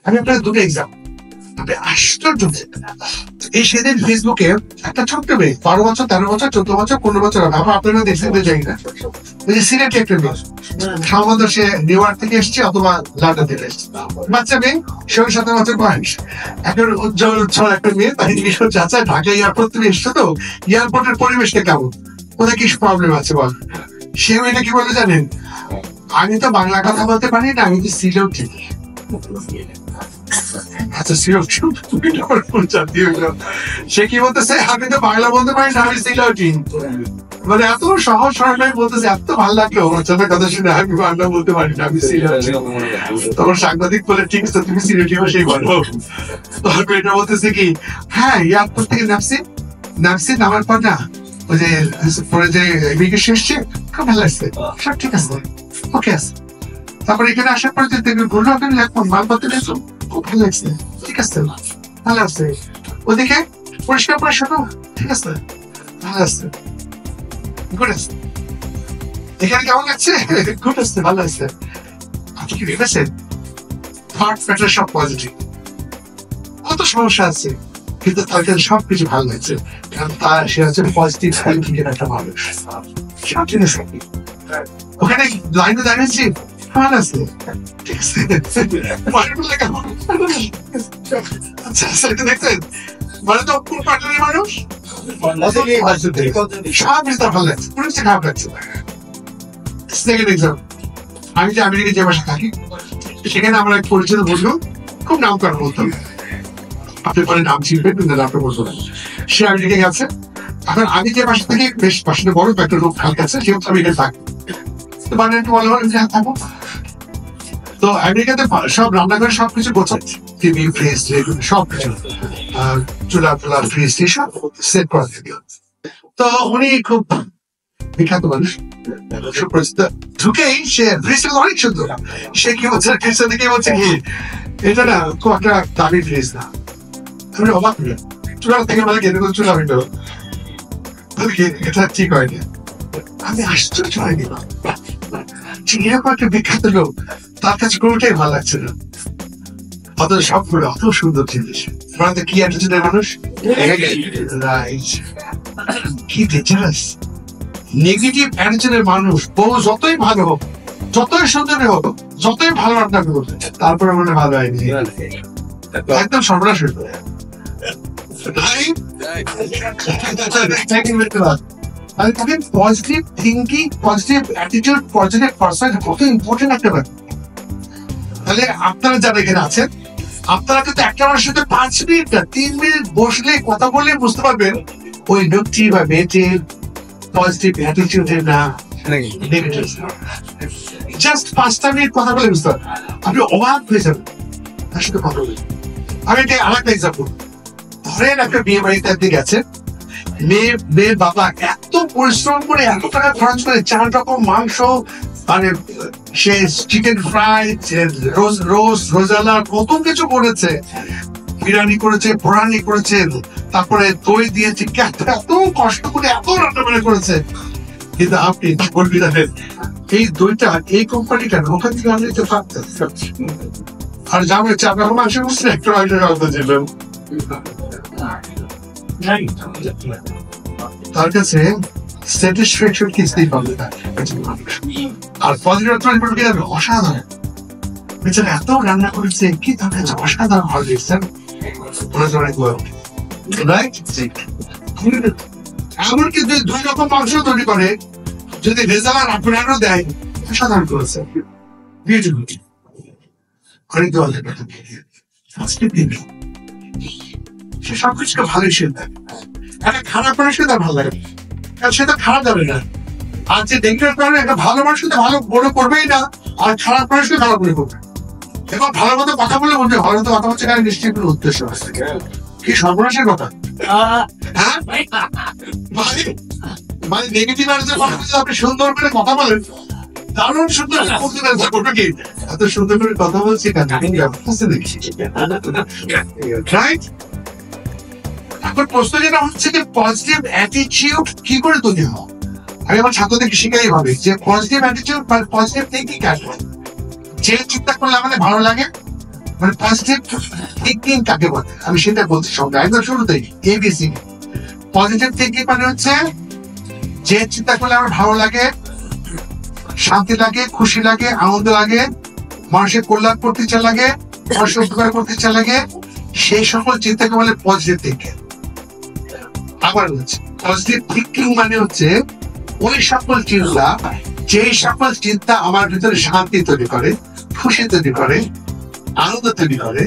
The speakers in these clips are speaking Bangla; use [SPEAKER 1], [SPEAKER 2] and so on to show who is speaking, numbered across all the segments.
[SPEAKER 1] আমি আপনার দুটো এক্সাম্পল, আপনি আশ্চর্য। এই সেদিন ফেসবুকে একটা ছোট্ট মেয়ে 12 বছর 13 বছর 14 বছর 15 বছর হবে, আবার আপনারা দেখতে যাই না, ওই যে সিলেটি একটা মেয়ে, সম্ভবত সে নিউ ইয়র্ক থেকে এসছে অথবা লন্ডন থেকে এসছে, বাচ্চা মেয়ে, 16-17 বছর বয়স, এখন উজ্জ্বল উচ্ছল একটা মেয়ে। তাই জিজ্ঞেস করছে, আচ্ছা ঢাকা এয়ারপোর্ট তুমি এসছো তো, এয়ারপোর্টের পরিবেশটা কেমন, কোথায় কি প্রবলেম আছে বল? সে মেয়েটা কি বলে জানেন, আমি তো বাংলা কথা বলতে পারি না, আমি তো সিলেটি। আচ্ছা সে কি বলতেছে, আমি তো বাংলা বলতে পারি না, আমি সিলেটি। মানে এত সহজ সরল বলতেছে, এত ভালো লাগলো বাচ্চাদের কথা শুনে, আমি বাংলা বলতে পারি না, আমি সিলেটি। তখন সাংবাদিক বলে, ঠিক আছে তুমি সিলেটি ভাষাই বলো। তখন এটা বলতেছে কি, হ্যাঁ এয়ারপোর্ট থেকে নামছি, নামার পর না ওই যে পরে যে ইমিগ্রেশন এসছে, খুব ভালো লাগছে, সব ঠিক আছে, ওকে আছে। তারপরে এখানে আসার পরে যে ঘুরলো, মালপত্র নিয়েছো, খুব ভালো লাগছে, ঠিক আছে, ভালো আছে। ওদিকে পরিষ্কার পরিচ্ছন্ন, ঠিক আছে, ভালো আছে, গুড আছে। এখানে কেমন লাগছে, গুড আছে, ভালো আছে। আপনি কি ভেবেছেন থার্ড ফ্যাক্টর সব পজিটিভ? কত সমস্যা আছে, কিন্তু তার কাছে সবকিছু ভালো লাগছে, কারণ তার সে হচ্ছে পজিটিভ থিঙ্কিং এর একটা মানুষ। ওখানে লাইনে দাঁড়িয়েছি, ভালো আছে, ঠিক আছে, আচ্ছা সেটা দেখছেন, মানে তো কোন পার্টির মানুষ সব তার ভালো লাগছে, কোনো কিছু খারাপ লাগছে। সেকেন্ড এক্সাম্পল, আমি যে আমেরিকা যে বাসা থাকি, সেখানে আমরা এক পরিচিত বললো, খুব নাম করা বলতাম, আপনি পরে নাম চিনবেন কিন্তু নামটা বলতো না। সে আমেরিকা গেছে, এখন আমি যে বাসা থেকে বেশ বাসাটা বড়, একটা রূপ হালকা আছে, সেহেতু আমি এখানে থাকি। তো মানে একটু বলা হলো যে থাকবো। তো আমেরিকাতে সব রান্নাঘরে সবকিছু গোছাচ্ছে, টিভি, ফ্রিজ, সবকিছু, চুলা টুলা, ফ্রিজ সব সেট করা থাকে। তো উনি খুব বিখ্যাত মানুষ, সুপরিচিত, ঢুকেই সে ফ্রিজটা অনেক সুন্দর। সে কি বলছে, ফ্রিজটা দেখে বলছে কি, এটা না খুব একটা দামি ফ্রিজ না। আমি অবাক হলাম, চুলা থেকে মানে কেটে চুলা হইল, এটা ঠিক হয়নি। আমি আশ্চর্য হয়ে গেলাম, এরকম একটা বিখ্যাত লোক, তার কাছে কোনোটাই ভালো লাগছে না, অত সবগুলো অত সুন্দর জিনিস। কি অ্যাটিটিউডের মানুষ, কি ডেঞ্জারাস নেগেটিভ অ্যাটিটিউডের মানুষ। বউ যতই ভালো হোক, যতই সুন্দর হোক, যতই ভালো রান্না করবে, তারপরে মনে ভালো হয়নি, একদম সর্বনাশ হয়ে যাবে। Positive thinking, positive attitude, positive person কত ইম্পর্টেন্ট একটা ব্যাপার। তাহলে আপনারা যারা এখানে আছেন, আপনারা কিন্তু একটা মানুষের সাথে 5 মিনিট না 3 মিনিট বসলে কথা বলে বুঝতে পারবেন ওই লোকটি বা মেয়েটির পজিটিভ অ্যাটিটিউডের না নেগেটিভ। জাস্ট 5টা মিনিট কথা বলে বুঝতে পারবেন, আপনি অবাক হয়ে যাবেন তার সাথে কথা বলে। আমি এটা আরেকটা এক্সাম্পল, ধরেন একটা বিয়ে বাড়িতে আপনি গেছেন, মেয়ের বাবা এত পরিশ্রম করে, এত টাকা খরচ করে 4 রকম মাংস, মানে সে চিকেন ফ্রাই, রোজালা, কত কিছু করেছে, বিরিয়ানি করেছে, পোড়ানি করেছে, তারপরে দই দিয়েছে, এত কষ্ট করে এত রান্না বান্না করেছে। কিন্তু আপনি বলবি জানেন, এই দইটা এই কোম্পানিটা ওখান থেকে আনলে তো পারতেন। আর যা হচ্ছে আপনার মাংস বুঝছেন, একটা মাংসের কথা ছিল, তার কাছে স্যাটিসফ্যাকশন কিছুই পাবে না। আর পজিটিভ অসাধারণ, বেচারা এত রান্না করেছে, কি তার কাছে অসাধারণ ভালো দেখছেন। এমনকি 2 রকম মাংস তৈরি করে, যদি রেজাল্ট আপনারও দেয়, অসাধারণ করেছে, বিউটিফুল। অনেক দল সে সবকিছুকে ভালোই শিখবে। একটা খারাপ মানুষকে তার ভালো লাগে, কারণ সে তো খারাপ যাবে না। আর যে ডেঙ্গুর কারণে একটা ভালো মানুষকে ভালো মনে করবেই না, আর খারাপ মানুষকে খারাপ মনে করবে। এবং ভালো মতো কথা বলে বলবে, ভালো মতো কথা বলছে, কারণ নিশ্চয়ই কোনো উদ্দেশ্য আছে। কি সর্বনাশের কথা, হ্যাঁ মানে নেগেটিভ আপনি সুন্দর করে কথা বলেন, দারুণ সুন্দর করবে কি, এত সুন্দর করে কথা বলছি রাইট। এখন প্রশ্ন যেটা হচ্ছে যে পজিটিভ অ্যাটিটিউড কি করে তৈরি হয়। আমি আমার ছাত্রদেরকে শিখাই ভাবে যে পজিটিভ অ্যাটিটিউড বা পজিটিভ থিঙ্কিং কাজ, যে চিন্তা করলে আমাদের ভালো লাগে, মানে পজিটিভ থিঙ্কিং কাকে বলে আমি সেটা বলছি সঙ্গে একদম শুরুতেই এবিসি। পজিটিভ থিঙ্কিং মানে হচ্ছে যে চিন্তা করলে আমার ভালো লাগে, শান্তি লাগে, খুশি লাগে, আনন্দ লাগে, মানুষের কল্যাণ করতে ইচ্ছা লাগে, মানুষের উপকার করতে ইচ্ছা লাগে, সেই সকল চিন্তাকে বলে পজিটিভ থিঙ্কিং। আবার হচ্ছে পজিটিভ থিঙ্কিং মানে হচ্ছে ওই সকল চিন্তা, যেই সকল চিন্তা আমার ভিতরে শান্তি তৈরি করে, খুশি তৈরি করে, আনন্দ তৈরি করে,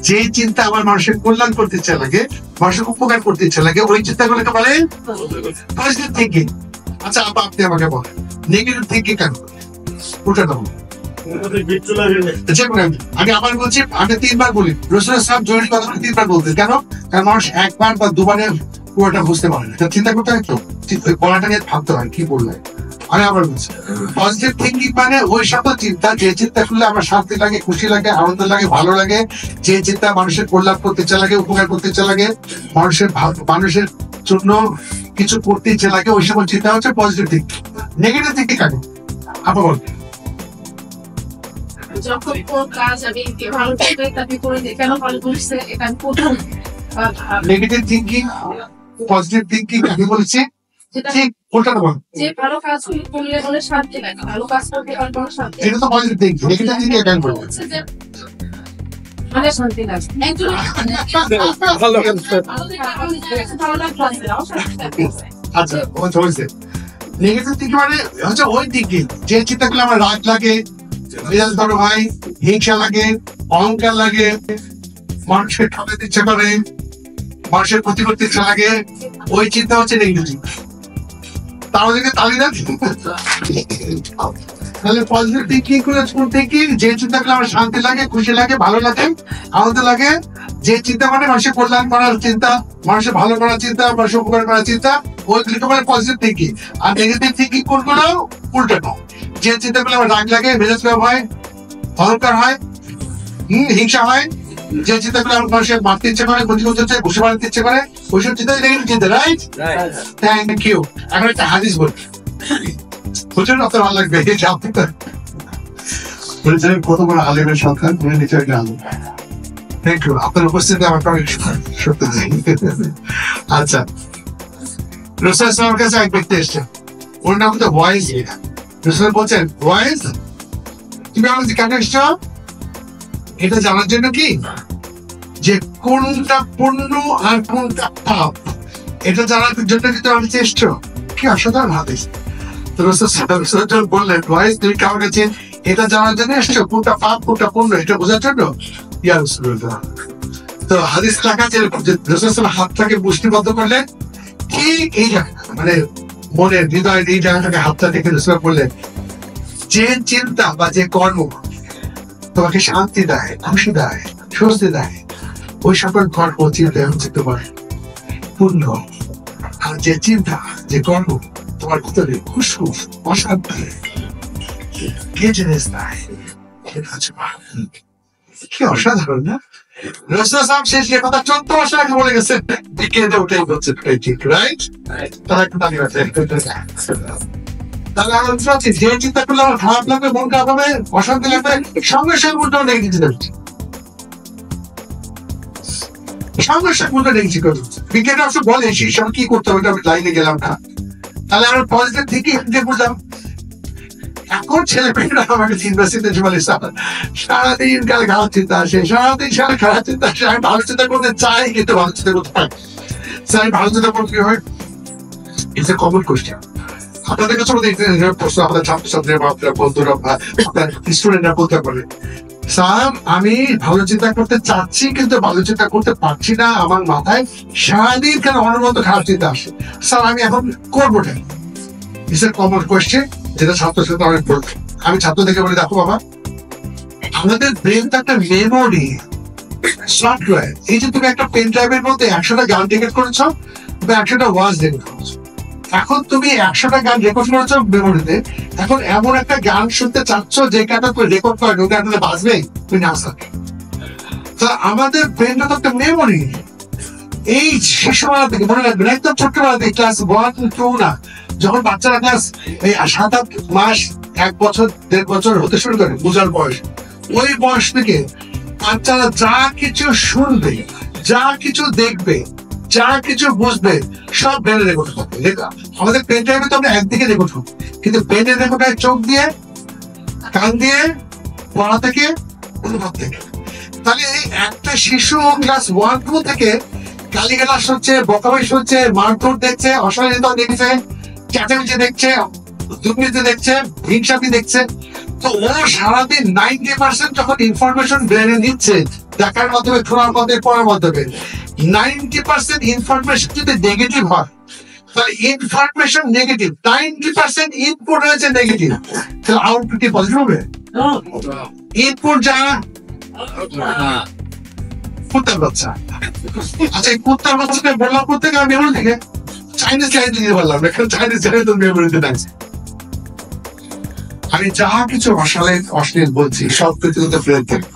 [SPEAKER 1] যে চিন্তা আমার মানুষের কল্যাণ করতে ইচ্ছা লাগে, মানুষের উপকার করতে ইচ্ছা লাগে, ওই চিন্তাগুলোকে বলে পজিটিভ থিঙ্কিং। আচ্ছা আপনি আমাকে বলেন নেগেটিভ থিঙ্কিং কেন? ওটা দেবো আমি আবার বলছি, আমি 3 বার বলি। রসুল সাহেব জরুরি কথা 3 বার বলতেন কেন? কারণ মানুষ 1 বার বা 2 বারে পুরোটা বুঝতে পারে না, চিন্তা করতে হয় তো, বলাটা নিয়ে ভাবতে হয় কি বললে। আমি আবার বলছি পজিটিভ থিঙ্কিং মানে ওই সকল চিন্তা, যে চিন্তা করলে আমার শান্তি লাগে, খুশি লাগে, আনন্দ লাগে, ভালো লাগে, যে চিন্তা মানুষের কল্যাণ করতে ইচ্ছা লাগে, উপকার করতে ইচ্ছা লাগে, মানুষের জন্য কিছু করতে ইচ্ছা লাগে, ওই সকল চিন্তা হচ্ছে পজিটিভ থিঙ্কিং। নেগেটিভ থিঙ্কিং কেন আপনি বলুন?
[SPEAKER 2] যখন কোন কাজ আমি ভালো করে তাকে করে দিই, কেন ভালো করছে এটা আমি প্রথম
[SPEAKER 1] নেগেটিভ থিঙ্কিং পজিটিভ থিঙ্কিং আমি বলেছি ঠিক উল্টা বল।
[SPEAKER 2] যে ভালো কাজ করলে মনে শান্তি লাগে, ভালো কাজ করতে পারলে মনে শান্তি,
[SPEAKER 1] এটা তো পজিটিভ থিঙ্কিং। নেগেটিভ থিঙ্কিং কেন বলবো?
[SPEAKER 2] মানে শান্তি লাগে একজন
[SPEAKER 3] ভালো
[SPEAKER 2] ভালো লাগে।
[SPEAKER 1] আচ্ছা হয়েছে নেগেটিভ থিঙ্কিং মানে হচ্ছে ওই থিঙ্কিং যে চিন্তাগুলো আমার রাগ লাগে, মেজাজ ধরো ভাই, হিংসা লাগে, অহংকার লাগে, মানুষকে ঠকাতে ইচ্ছা করে, মানুষের ক্ষতি করতে ইচ্ছা লাগে, ওই চিন্তা হচ্ছে নেগেটিভ। তার ওদিকে তালি দেন। তাহলে পজিটিভ থিঙ্কিং করে থিঙ্কিং যে চিন্তাগুলো আমার শান্তি লাগে, খুশি লাগে, ভালো লাগে, আনন্দ লাগে, যে চিন্তা মানে মানুষের কল্যাণ করার চিন্তা, মানুষের ভালো করার চিন্তা, মানুষের উপকার করার চিন্তা, ওইগুলিকে বলে পজিটিভ থিঙ্কিং। আর নেগেটিভ থিঙ্কিং কোনগুলো? উল্টানো। যে চিন্তাগুলো আমার রাগ লাগে, মেজাজ খারাপ হয়, অহংকার হয়, হিংসা হয়, যে চিন্তাগুলো আমার মানুষের মারতে ইচ্ছে করে, ক্ষতি করতে ইচ্ছে, ঘুষে মারতে ইচ্ছে করে, ওইসব চিন্তা নেগেটিভ চিন্তা, রাইট? Thank you. এখন একটা হাদিস বলি, বুঝলেন? আপনার ভালো লাগবে। বলেছিলেন কত বড় আলিমের সন্তান, উনি নিচে একটা আলম। থ্যাংক ইউ, আপনার উপস্থিতি আমাকে অনেক সত্যি। আচ্ছা, রসুল সাল্লাল্লাহু আলাইহি ওয়াসাল্লামের কাছে এক ব্যক্তি এসেছেন, ওর নাম হচ্ছে ওয়াইজ। রসুল বলছেন, ওয়াইজ তুমি আমার কেন এসছো? এটা জানার জন্য কি যে কোনটা পণ্য আর কোনটা পাপ, এটা জানার জন্য কিন্তু আমি চেষ্টা। কি অসাধারণ হাদিস। তো রসুল বললেন, ওয়াইজ তুমি কার কাছে এটা জানার জন্য এসছো, কোনটা পাপ কোনটা পণ্য এটা বোঝার জন্য? ইয়া রাসূলুল্লাহ। তো হাদিস লেখা আছে রসুল হাতটাকে মুষ্টিবদ্ধ করলেন ঠিক এই জায়গা, মানে মনের হৃদয়ের এই জায়গাটাকে হাতটা থেকে রসুল বললেন, যে চিন্তা বা যে কর্ম তোমাকে শান্তি দেয়, খুশি দেয়, স্বস্তি দেয়, ওই সকল কর্ম চিন্তা হচ্ছে তোমার পূর্ণ। আর যে চিন্তা যে কর্ম তোমার ভিতরে খুশখুশ অশান্তি কে জিনিস দেয়, সেটা হচ্ছে পাপ। কি অসাধারণ না? রসুল সাহেব শেষ যে কথা 14 বছর আগে বলে গেছেন, বিজ্ঞানীরা ওটাই বলছে, ঠিক রাইট? তারা একটু দাঁড়িয়ে আছে। তাহলে আমরা বুঝতে যে চিন্তা করলে আমার খারাপ লাগবে, মন খারাপ হবে, অশান্তি লাগবে, সঙ্গে সঙ্গে উল্টো নেগেটিভ চিন্তা হচ্ছে, সঙ্গে সঙ্গে উল্টো নেগেটিভ করে হচ্ছে। বিজ্ঞানীরা অবশ্য বলে সেই সময় কি করতে হবে, আমি লাইনে গেলাম না। তাহলে আমরা পজিটিভ থেকে বুঝলাম। এখন ছেলে মেয়েরা আমাকে চিন্তা বলে, সারাদিন কালে খারাপ চিন্তা আসে, সারাদিন সারা খারাপ চিন্তা আসে। আমি ভালো চিন্তা করতে চাই কিন্তু ভালো চিন্তা করতে পারি। আমি ভালো চিন্তা করতে কি হয়? It's a common question. আপনাদের কাছে প্রশ্ন আপনার ছাত্রছাত্রীরা বা আপনার বন্ধুরা বা আপনার স্টুডেন্টরা বলতে পারে, স্যার আমি ভালো চিন্তা করতে চাচ্ছি কিন্তু ভালো চিন্তা করতে পারছি না, আমার মাথায় সারাদিন কেন অনবরত খারাপ চিন্তা আসে, স্যার আমি এখন করবো না। ইটস এ কমন কোয়েশ্চেন, যেটা ছাত্রছাত্রী অনেক বলবে। আমি ছাত্রদেরকে বলে, দেখো বাবা, আমাদের ব্রেন তো একটা মেমোরি সফটওয়্যার। এই যে তুমি একটা পেন ড্রাইভের মধ্যে 100টা গান রেকর্ড করেছো বা 100টা ওয়াজ রেকর্ড করেছো, এখন তুমি 100টা গান রেকর্ড করেছো মেমোরিতে, এখন এমন একটা গান শুনতে চাচ্ছ যে গানটা তুমি রেকর্ড করে ওই গানটা বাজবে, তুমি না থাকবে। তো আমাদের ব্রেনটা তো একটা মেমোরি। এই শিশুবেলা থেকে মনে রাখবেন, একদম ছোট্টবেলা থেকে ক্লাস 1, 2 না, যখন বাচ্চারা ক্লাস 7-8 মাস, 1 বছর 1.5 বছর হতে শুরু করে, বুঝার বয়স, ওই বয়স থেকে বাচ্চারা যা কিছু শুনবে, যা কিছু দেখবে, যা কিছু বুঝবে, সব ব্রেনে রেকর্ড হবে। আমাদের পেন ড্রাইভে তো আমরা একদিকে রেকর্ড হবে, কিন্তু ব্রেনের রেকর্ড হয় চোখ দিয়ে, কান দিয়ে, পড়া থেকে, অনুভব থেকে। তাহলে এই একটা শিশু ক্লাস 1-2 থেকে গালিগালাজ হচ্ছে, বকাবকি হচ্ছে, মারধর দেখছে, অশালীনতা দেখছে, চেঁচামেচি দেখছে, দুর্নীতি দেখছে, হিংসামি দেখছে, তো ও সারাদিন 90% যখন ইনফরমেশন ব্রেনে নিচ্ছে, দেখার মাধ্যমে, শোনার মাধ্যমে, পড়ার মাধ্যমে, 90% ইনফরমেশন যদি নেগেটিভ হয়, তাহলে ইনফরমেশন নেগেটিভ, 90% ইনপুট হয়েছে নেগেটিভ, তাহলে আউটপুট কি পজিটিভ হবে? ইনপুট যা কুত্তার বাচ্চা। আচ্ছা, এই কুত্তার বাচ্চাটা বললাম কোথেকে? আমি মেমোরি থেকে, চাইনিজ ল্যাঙ্গুয়েজ দিয়ে বললাম, এখানে চাইনিজ ল্যাঙ্গুয়েজ মেমোরিতে আছে। আমি যা কিছু অশ্লীল বলছি সব কিছু ফ্রেন্ড থেকে